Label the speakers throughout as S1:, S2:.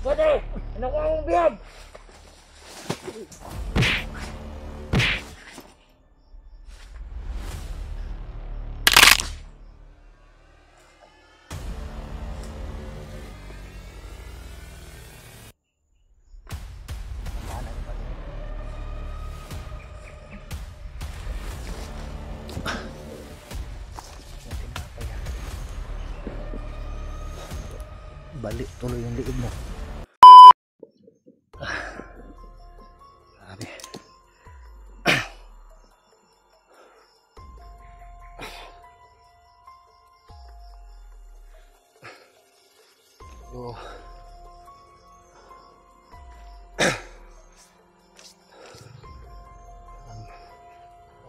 S1: Pwede! Nakuha mong biyag!
S2: Balik tuloy yung liig mo. Grabe. So,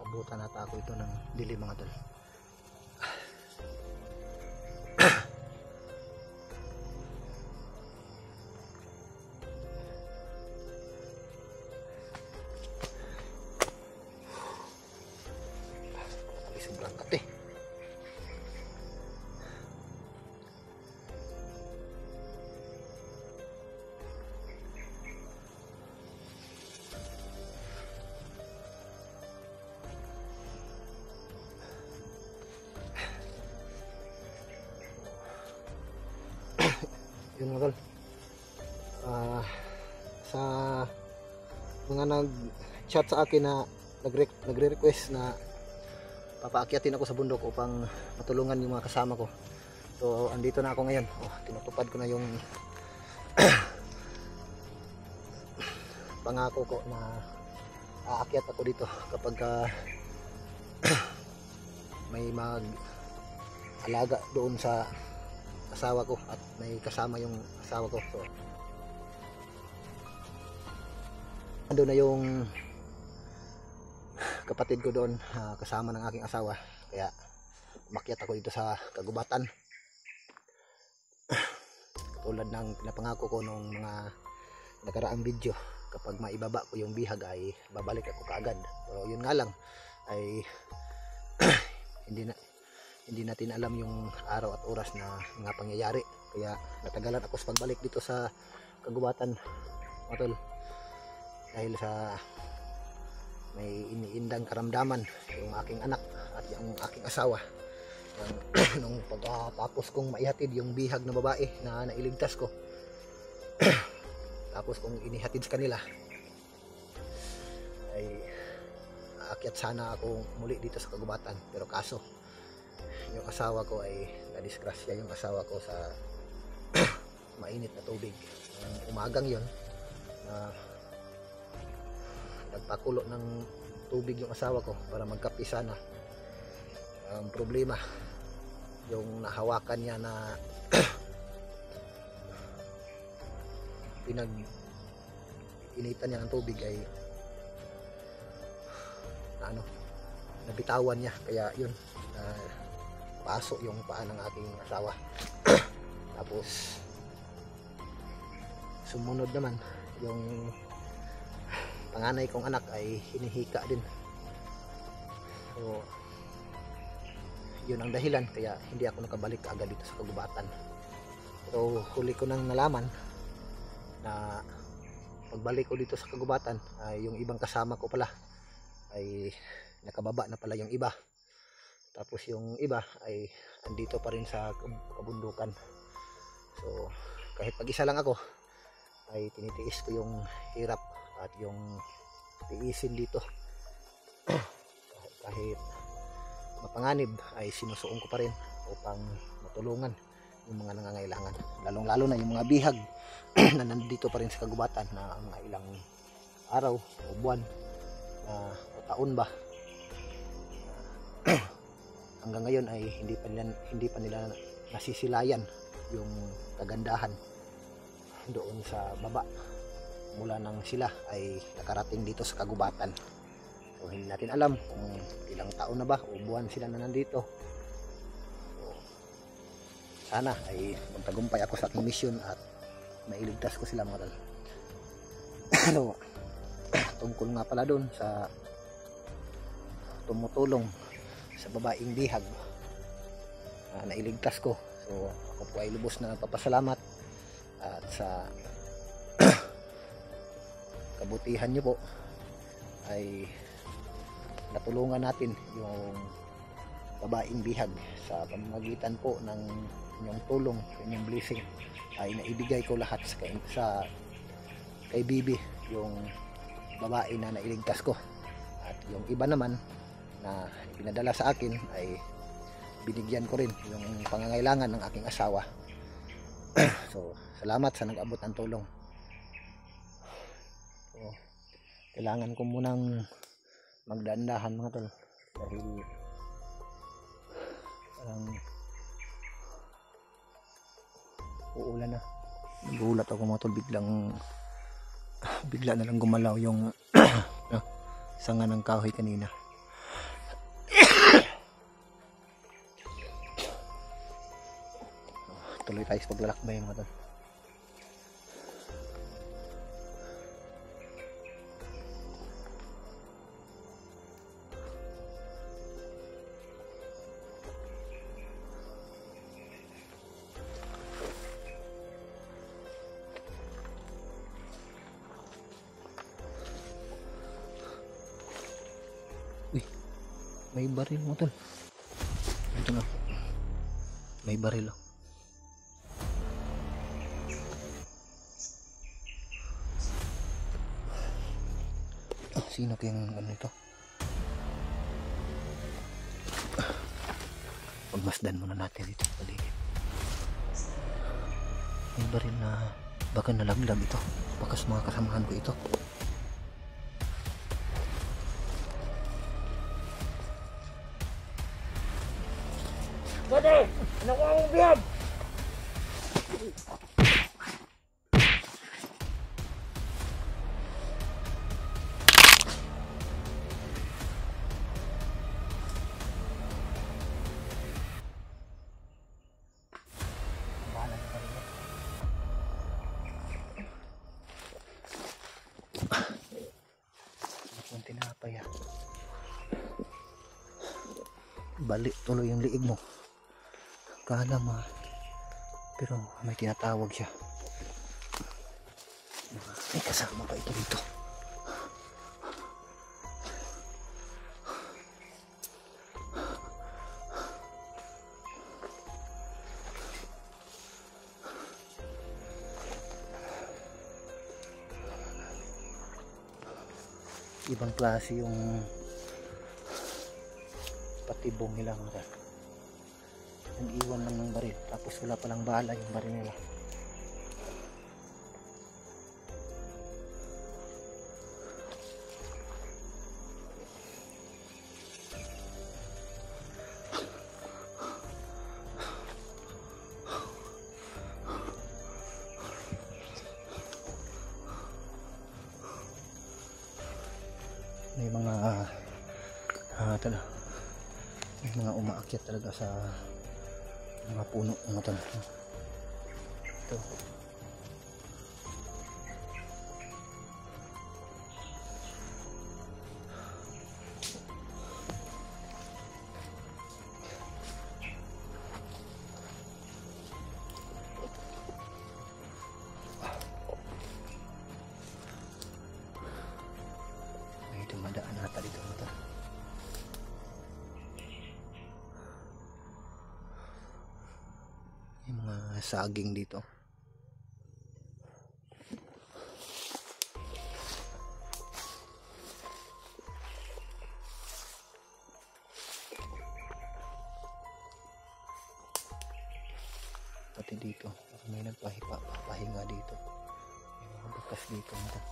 S2: abutan nata ako ito ng dilim mga tol. Sobrang kate. Yun mga tol. Sa mga nag-chat sa akin na nagre-request na papaakyatin ako sa bundok upang matulungan yung mga kasama ko. So andito na ako ngayon. Tinutupad ko na yung pangako ko na aakyat ako dito kapag may mag-alaga doon sa asawa ko at may kasama yung asawa ko. So ando na yung kapatid ko doon, kasama ng aking asawa, kaya umakyat ako dito sa kagubatan tulad ng pinapangako ko nung mga nakaraang video. Kapag maibaba ko yung bihag ay babalik ako kaagad, pero yun nga lang ay hindi natin alam yung araw at oras na mga pangyayari, kaya natagalan ako sa pagbalik dito sa kagubatan mga tol, dahil sa may iniindang karamdaman yung aking anak at yung aking asawa. Nung pagkatapos kong maihatid yung bihag na babae na nailigtas ko tapos kong inihatid sa kanila ay aakyat sana ako muli dito sa kagubatan, pero kaso yung asawa ko ay nadisgrasya yung asawa ko sa mainit na tubig. Umagang yun nagpakulo ng tubig yung asawa ko para magkape sana. Ang problema, yung nahawakan niya na pinag-initan niya ng tubig ay nabitawan niya, kaya yun paso yung paa ng aking asawa. Tapos sumunod naman yung panganay kong anak ay hinihika din. So yun ang dahilan kaya hindi ako nakabalik agad dito sa kagubatan. So huli ko nang nalaman na pagbalik ko dito sa kagubatan ay yung ibang kasama ko pala ay nakababa na pala yung iba. Tapos yung iba ay andito pa rin sa kabundukan. So kahit pag-isa lang ako ay tinitiis ko yung hirap at yung tiisin dito. Kahit mapanganib ay sinusuong ko pa rin upang matulungan yung mga nangangailangan, lalong lalo na yung mga bihag na nandito pa rin sa kagubatan na mga ilang araw o buwan o taon ba. Hanggang ngayon ay hindi pa nila nasisilayan yung kagandahan doon sa baba mula nang sila ay nakarating dito sa kagubatan. So hindi natin alam kung ilang taon na ba o buwan sila na nandito. So, sana ay magtagumpay ako sa aking mission at mailigtas ko sila mga tol. Ano, tungkol nga pala doon sa tumutulong sa babaeng bihag nailigtas ko. So ako po ay lubos na nagpapasalamat at sa kabutihan nyo po ay natulungan natin yung babaeng bihag sa pamamagitan po ng inyong tulong, inyong blessing ay naibigay ko lahat sa kay Bibi, yung babae na nailigtas ko, at yung iba naman na pinadala sa akin ay binigyan ko rin yung pangangailangan ng aking asawa. So salamat sa nag-abot ng tulong. So, kailangan ko munang magdahan-dahan mga tol dahil parang uulan na. Nagulat ako mga tol, bigla na lang gumalaw yung sanga ng kahoy kanina. Tuloy tayo sa paglalakbay mga tol. May baril mo tol. Ito na. May baril oh. Sino kayang ano ito? Pagmasdan muna natin dito paligid. May baril na baka nalaglag ito. Baka sa mga kasamahan ko ito.
S1: Pwede! Nakuha mong biyag!
S2: Tinapay ah. Balik tuloy yung liig mo. Kala mo pero may tinatawag siya. May kasama pa ito dito. Ibang klase yung patibong nila mga. Nag-iwan lang ng baril tapos wala palang bala yung baril nila. May mga may mga umaakyat talaga sa mga puno ng matan. Ito. May dumadaan ata dito mata. Yung mga saging dito. Pati dito may nagpahinga dito. May mga bukas dito mata.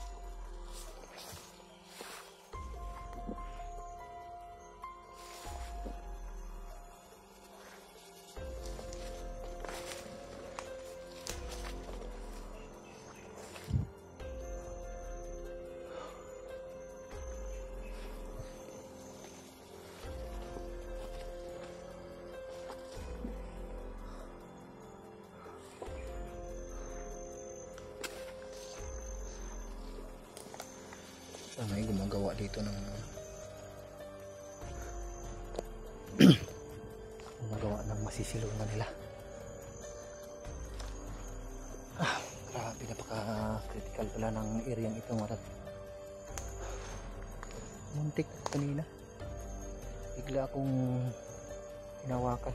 S2: May gumagawa dito ng gumagawa ng masisilungan nila. Grabe, napaka critical pala ng area ito mga. Muntik kanina. Bigla akong hinawakan.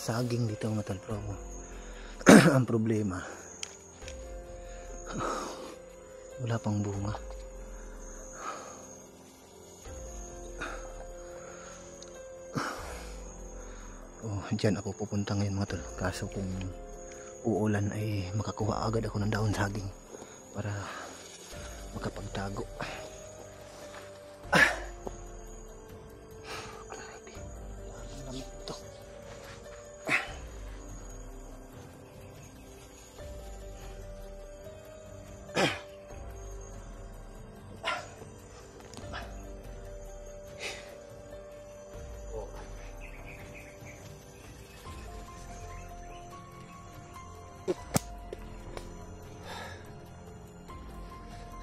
S2: Saging dito mga tol, bro. Ang problema, wala pang bunga. Diyan ako pupunta ngayon mga tol, kaso kung uulan ay makakuha agad ako ng daon saging para makapagtago.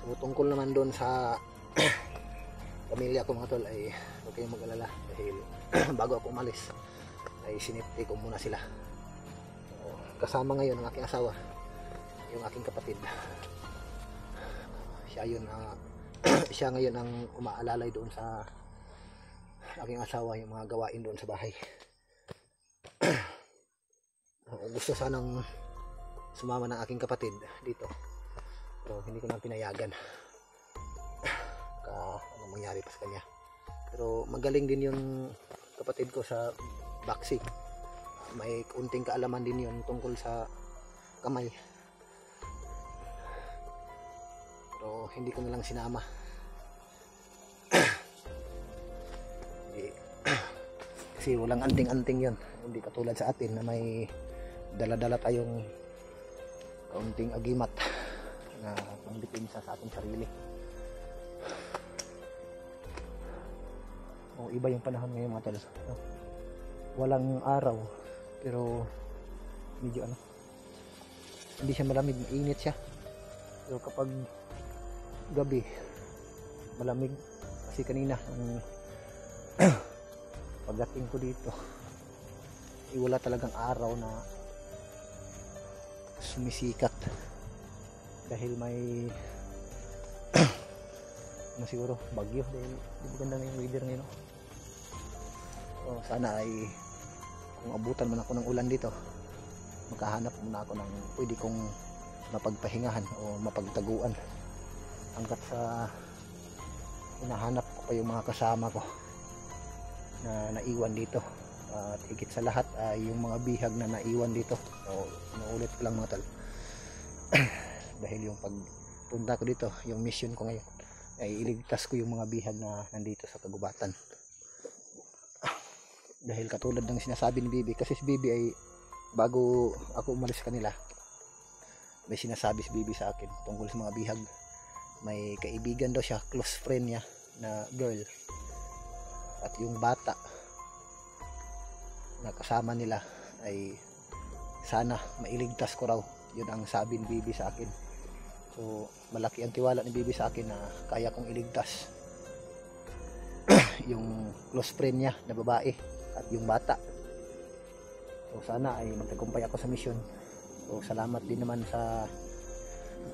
S2: So, tungkol naman doon sa pamilya ko mga tol ay huwag kayong mag-alala dahil bago ako umalis ay sinipti ko muna sila. So, kasama ngayon ang aking asawa, yung aking kapatid. Siya yun siya ngayon ang umaalalay doon sa aking asawa, yung mga gawain doon sa bahay. Gusto sanang sumama ng aking kapatid dito, pero hindi ko na pinayagan. Ano mangyari pa sa kanya. Pero magaling din yung kapatid ko sa boxing. May unting kaalaman din yun tungkol sa kamay. Pero hindi ko na lang sinama. Kasi walang anting-anting yun. Hindi katulad sa atin na may dala-dala tayong kaunting agimat na pangdepensa sa ating sarili. Iba yung panahon ngayon mga tol. Walang araw pero medyo hindi siya malamig, mainit siya. Pero kapag gabi malamig, kasi kanina pagdating ko dito wala talagang araw na sumisikat dahil may siguro bagyo dahil maganda na yung weather ngayon. So, sana ay kung abutan man ako ng ulan dito, maghahanap muna ako ng pwede kong mapagpahingahan o mapagtaguan hanggat sa hinahanap ko pa yung mga kasama ko na naiwan dito. At higit sa lahat ay yung mga bihag na naiwan dito. So, inuulit ko lang mga tol. Dahil yung pagpunta ko dito, yung mission ko ngayon ay iligtas ko yung mga bihag na nandito sa kagubatan. Dahil katulad ng sinasabi ni Bibi, kasi si Bibi ay bago ako umalis kanila, may sinasabi si Bibi sa akin tungkol sa mga bihag. May kaibigan daw siya, close friend niya na girl, at yung bata na kasama nila ay sana mailigtas ko raw. Yun ang sabi ni Bibi sa akin. So malaki ang tiwala ni Bibi sa akin na kaya kong iligtas yung close friend niya na babae at yung bata. So sana ay magtagumpay ako sa mission. So salamat din naman sa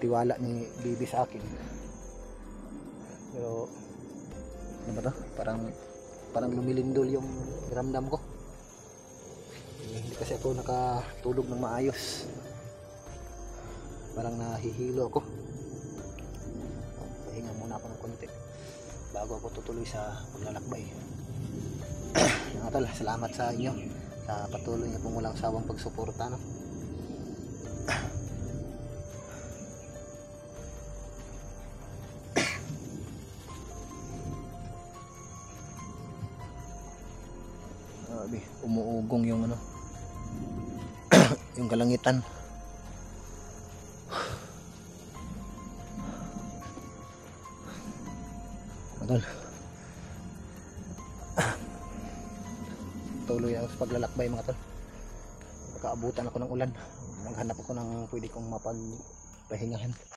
S2: tiwala ni Bibi sa akin. Pero ano ba to? Parang lumilindol yung ramdam ko. Hindi kasi ako nakatulog ng maayos. Parang nahihilo ako. Pahinga muna ako ng konti bago ako tutuloy sa paglalakbay. mga tol, salamat sa inyo sa patuloy niyo pong walang sawang pagsuporta, no? Grabe, umuugong yung ano yung kalangitan. Mga tol, tuloy ako sa paglalakbay mga tol. Nakaabutan ako ng ulan, naghanap ako ng pwede kong mapagpahingahan.